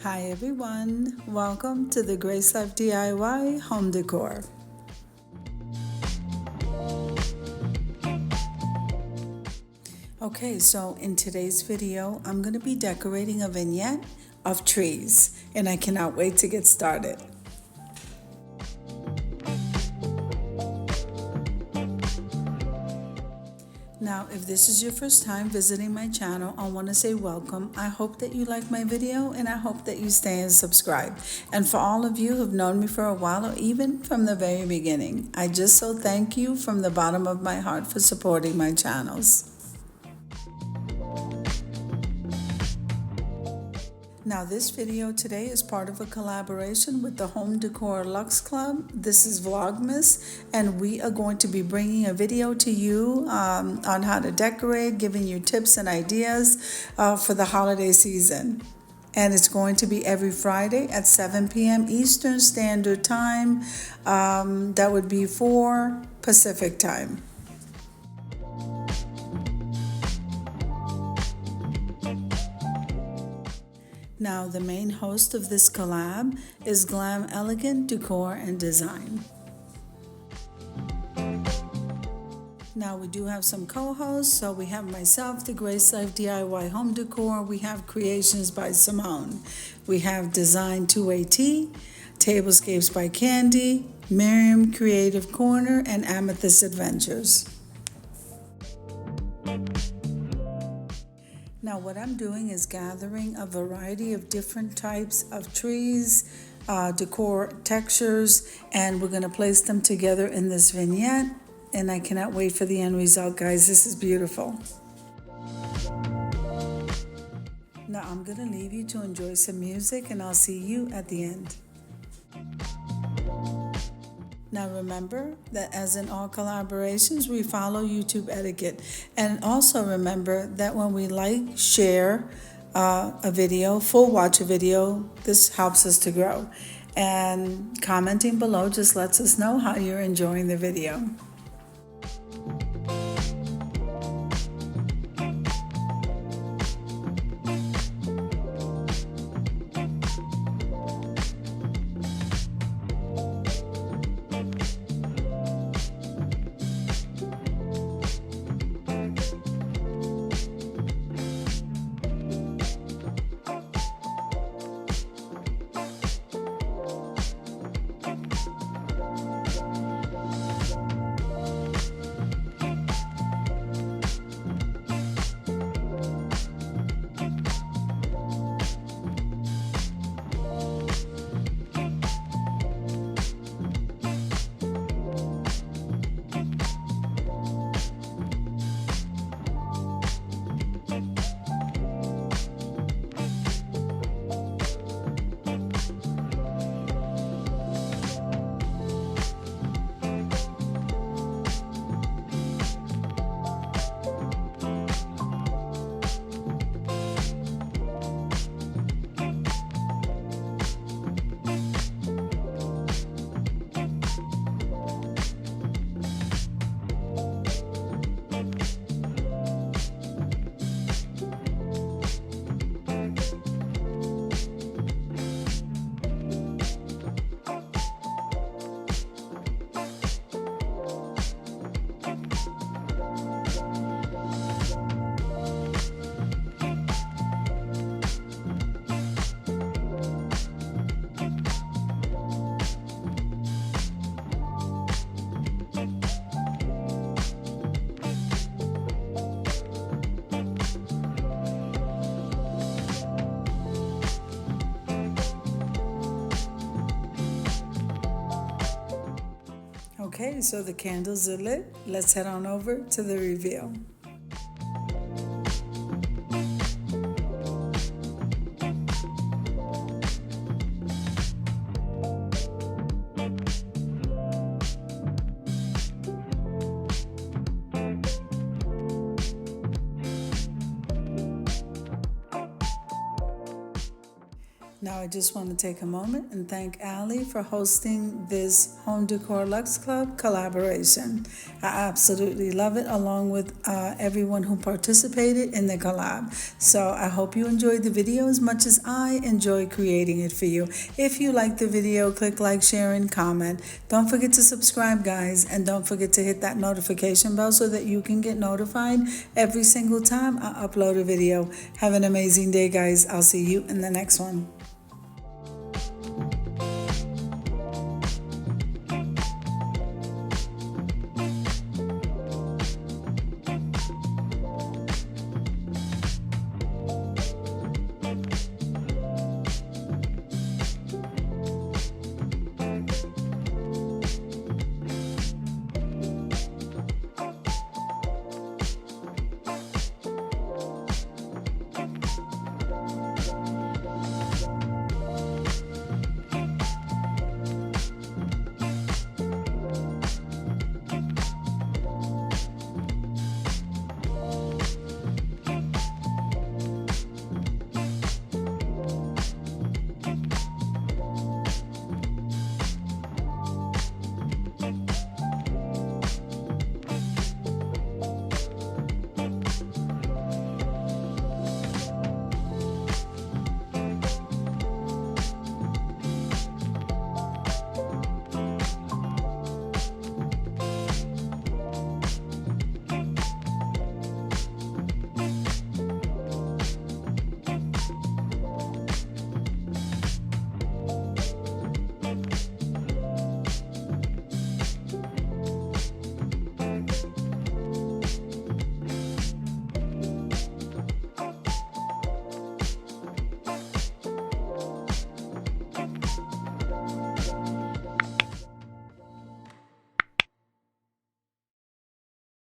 Hi everyone, welcome to the Grace Life DIY Home Decor. Okay, so in today's video, I'm going to be decorating a vignette of trees, and I cannot wait to get started. Now, if this is your first time visiting my channel, I want to say welcome. I hope that you like my video and I hope that you stay and subscribe. And for all of you who've known me for a while or even from the very beginning, I just so thank you from the bottom of my heart for supporting my channels. Now this video today is part of a collaboration with the Home Decor Luxe Club. This is Vlogmas, and we are going to be bringing a video to you on how to decorate, giving you tips and ideas for the holiday season. And it's going to be every Friday at 7 p.m. Eastern Standard Time. That would be 4 Pacific Time. Now, the main host of this collab is Glam Elegant Decor and Design. Now, we do have some co-hosts. So we have myself, the Grace Life DIY Home Decor. We have Creations by Simone. We have Design 2AT, Tablescapes by Candy, Miriam Creative Corner, and Amethyst Adventures. Now what I'm doing is gathering a variety of different types of trees, decor textures, and we're going to place them together in this vignette. And I cannot wait for the end result, guys. This is beautiful. Now I'm going to leave you to enjoy some music, and I'll see you at the end. Now remember that as in all collaborations, we follow YouTube etiquette. And also remember that when we like, share a video, full watch a video, this helps us to grow. And commenting below just lets us know how you're enjoying the video. Okay, so the candles are lit. Let's head on over to the reveal. Now I just want to take a moment and thank Allie for hosting this Home Decor Luxe Club collaboration. I absolutely love it, along with everyone who participated in the collab. So I hope you enjoyed the video as much as I enjoyed creating it for you. If you liked the video, click like, share, and comment. Don't forget to subscribe, guys, and don't forget to hit that notification bell so that you can get notified every single time I upload a video. Have an amazing day, guys. I'll see you in the next one.